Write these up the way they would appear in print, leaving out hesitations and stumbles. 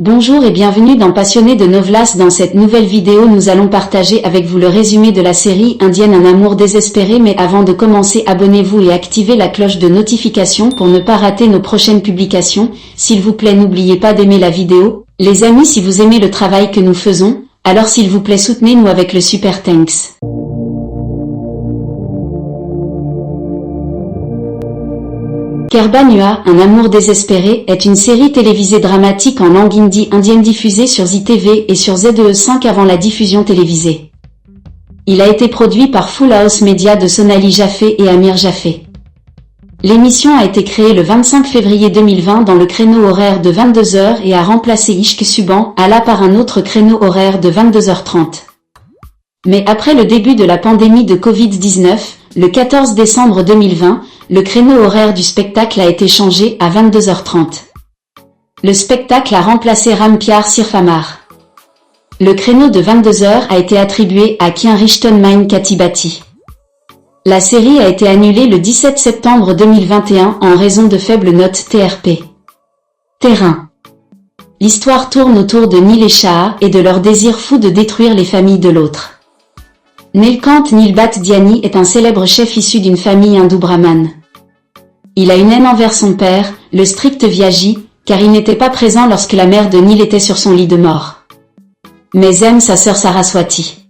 Bonjour et bienvenue dans Passionnés de Novlas. Dans cette nouvelle vidéo, nous allons partager avec vous le résumé de la série indienne Un amour désespéré. Mais avant de commencer, abonnez-vous et activez la cloche de notification pour ne pas rater nos prochaines publications. S'il vous plaît, n'oubliez pas d'aimer la vidéo. Les amis, si vous aimez le travail que nous faisons, alors s'il vous plaît soutenez-nous avec le super thanks. Kerbanua, Un amour désespéré, est une série télévisée dramatique en langue hindi indienne diffusée sur Zee TV et sur ZE5 avant la diffusion télévisée. Il a été produit par Full House Media de Sonali Jaffé et Amir Jaffé. L'émission a été créée le 25 février 2020 dans le créneau horaire de 22h et a remplacé Ishq Suban Ala par un autre créneau horaire de 22h30. Mais après le début de la pandémie de Covid-19, le 14 décembre 2020, le créneau horaire du spectacle a été changé à 22h30. Le spectacle a remplacé Ram Pyar Sirf Amar. Le créneau de 22h a été attribué à Kien Rishton Mein Katibati. La série a été annulée le 17 septembre 2021 en raison de faibles notes TRP. Terrain. L'histoire tourne autour de Neil et Shah et de leur désir fou de détruire les familles de l'autre. Nilkant Nilbat Diani est un célèbre chef issu d'une famille hindoue brahmane. Il a une haine envers son père, le strict Vyaji, car il n'était pas présent lorsque la mère de Neil était sur son lit de mort. Mais aime sa sœur Saraswati.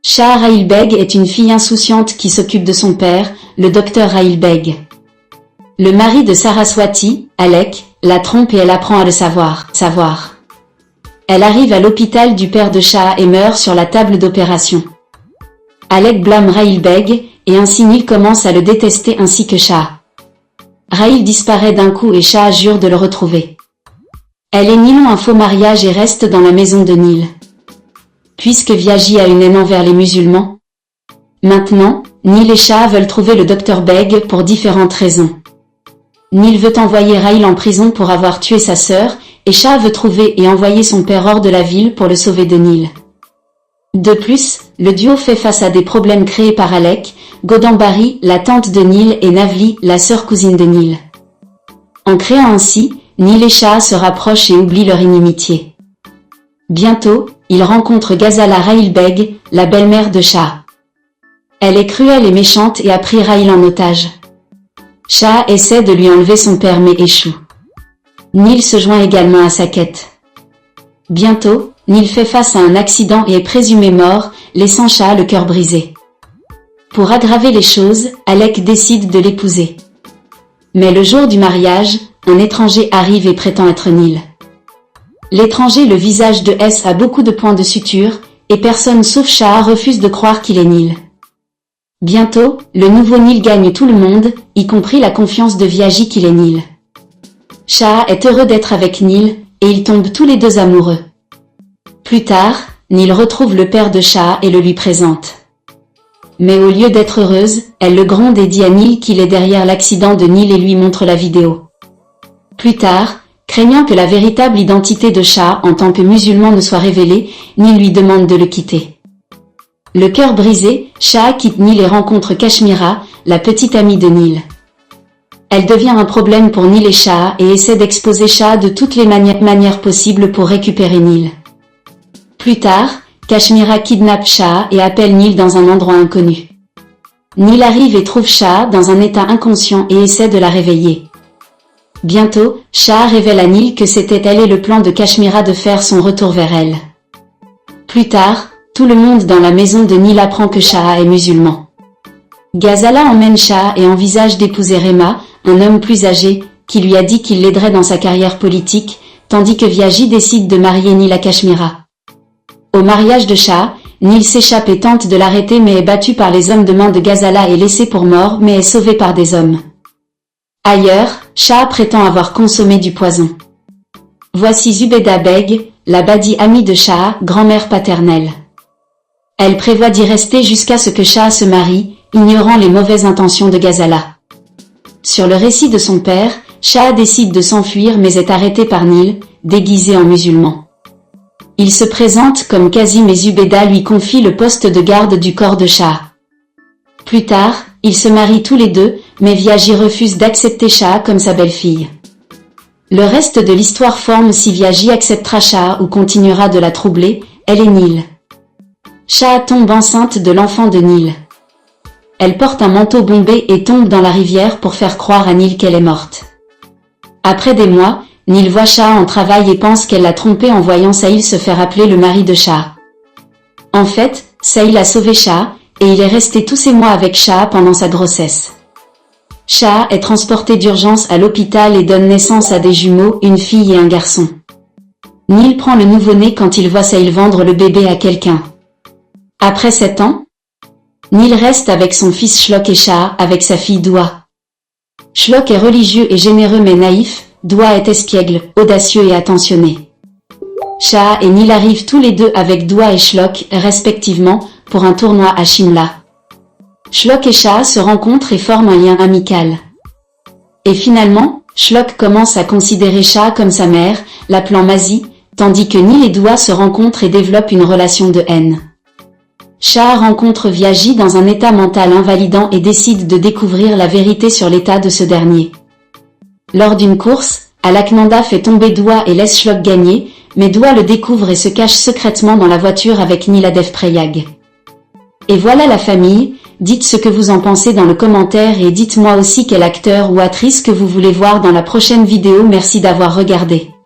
Shah Rahil Beg est une fille insouciante qui s'occupe de son père, le docteur Rahil Beg. Le mari de Saraswati, Alec, la trompe et elle apprend à le savoir. Elle arrive à l'hôpital du père de Shah et meurt sur la table d'opération. Alec blâme Rahil Beg, et ainsi Neil commence à le détester ainsi que Shah. Rahil disparaît d'un coup et Shah jure de le retrouver. Elle et Neil ont un faux mariage et restent dans la maison de Neil. Puisque Vyaji a une haine envers les musulmans. Maintenant, Neil et Shah veulent trouver le docteur Beg pour différentes raisons. Neil veut envoyer Rahil en prison pour avoir tué sa sœur, et Shah veut trouver et envoyer son père hors de la ville pour le sauver de Neil. De plus, le duo fait face à des problèmes créés par Alec, Godambari, la tante de Neil et Navli, la sœur cousine de Neil. En créant ainsi, Neil et Shah se rapprochent et oublient leur inimitié. Bientôt, ils rencontrent Ghazala Rahil Beg, la belle-mère de Shah. Elle est cruelle et méchante et a pris Rahil en otage. Shah essaie de lui enlever son père mais échoue. Neil se joint également à sa quête. Bientôt, Neil fait face à un accident et est présumé mort, laissant Shah le cœur brisé. Pour aggraver les choses, Alec décide de l'épouser. Mais le jour du mariage, un étranger arrive et prétend être Neil. L'étranger, le visage de S, a beaucoup de points de suture, et personne sauf Shah refuse de croire qu'il est Neil. Bientôt, le nouveau Neil gagne tout le monde, y compris la confiance de Vyaji qu'il est Neil. Shah est heureux d'être avec Neil, et ils tombent tous les deux amoureux. Plus tard, Neil retrouve le père de Shah et le lui présente. Mais au lieu d'être heureuse, elle le gronde et dit à Neil qu'il est derrière l'accident de Neil et lui montre la vidéo. Plus tard, craignant que la véritable identité de Shah en tant que musulman ne soit révélée, Neil lui demande de le quitter. Le cœur brisé, Shah quitte Neil et rencontre Kashmira, la petite amie de Neil. Elle devient un problème pour Neil et Shah et essaie d'exposer Shah de toutes les manières possibles pour récupérer Neil. Plus tard, Kashmira kidnappe Shah et appelle Neil dans un endroit inconnu. Neil arrive et trouve Shah dans un état inconscient et essaie de la réveiller. Bientôt, Shah révèle à Neil que c'était elle et le plan de Kashmira de faire son retour vers elle. Plus tard, tout le monde dans la maison de Neil apprend que Shah est musulman. Ghazala emmène Shah et envisage d'épouser Rema, un homme plus âgé, qui lui a dit qu'il l'aiderait dans sa carrière politique, tandis que Vyaji décide de marier Neil à Kashmira. Au mariage de Shah, Neil s'échappe et tente de l'arrêter mais est battu par les hommes de main de Ghazala et laissé pour mort mais est sauvé par des hommes. Ailleurs, Shah prétend avoir consommé du poison. Voici Zubeda Beg, la badi amie de Shah, grand-mère paternelle. Elle prévoit d'y rester jusqu'à ce que Shah se marie, ignorant les mauvaises intentions de Ghazala. Sur le récit de son père, Shah décide de s'enfuir mais est arrêté par Neil, déguisé en musulman. Il se présente comme Kazim et Zubeda lui confient le poste de garde du corps de Shah. Plus tard, ils se marient tous les deux, mais Vyaji refuse d'accepter Shah comme sa belle-fille. Le reste de l'histoire forme si Viaji acceptera Shaha ou continuera de la troubler, elle et Nil. Shaha tombe enceinte de l'enfant de Nil. Elle porte un manteau bombé et tombe dans la rivière pour faire croire à Nil qu'elle est morte. Après des mois, Nil voit Shaha en travail et pense qu'elle l'a trompé en voyant Sahil se faire appeler le mari de Shaha. En fait, Sahil a sauvé Shaha, et il est resté tous ces mois avec Shaha pendant sa grossesse. Shaha est transporté d'urgence à l'hôpital et donne naissance à des jumeaux, une fille et un garçon. Nil prend le nouveau-né quand il voit Sahil vendre le bébé à quelqu'un. Après 7 ans, Nil reste avec son fils Shlok et Shaha avec sa fille Dua. Shlok est religieux et généreux mais naïf, Dua est espiègle, audacieux et attentionné. Shaha et Nil arrivent tous les deux avec Dua et Shlok, respectivement, pour un tournoi à Shimla. Shlok et Shaha se rencontrent et forment un lien amical. Et finalement, Shlok commence à considérer Shaha comme sa mère, l'appelant Masi, tandis que Nil et Dua se rencontrent et développent une relation de haine. Shaha rencontre Viaji dans un état mental invalidant et décide de découvrir la vérité sur l'état de ce dernier. Lors d'une course, Alaknanda fait tomber Dua et laisse Shlok gagner, mais Dua le découvre et se cache secrètement dans la voiture avec Niladev Prayag. Et voilà la famille, dites ce que vous en pensez dans le commentaire et dites-moi aussi quel acteur ou actrice que vous voulez voir dans la prochaine vidéo. Merci d'avoir regardé.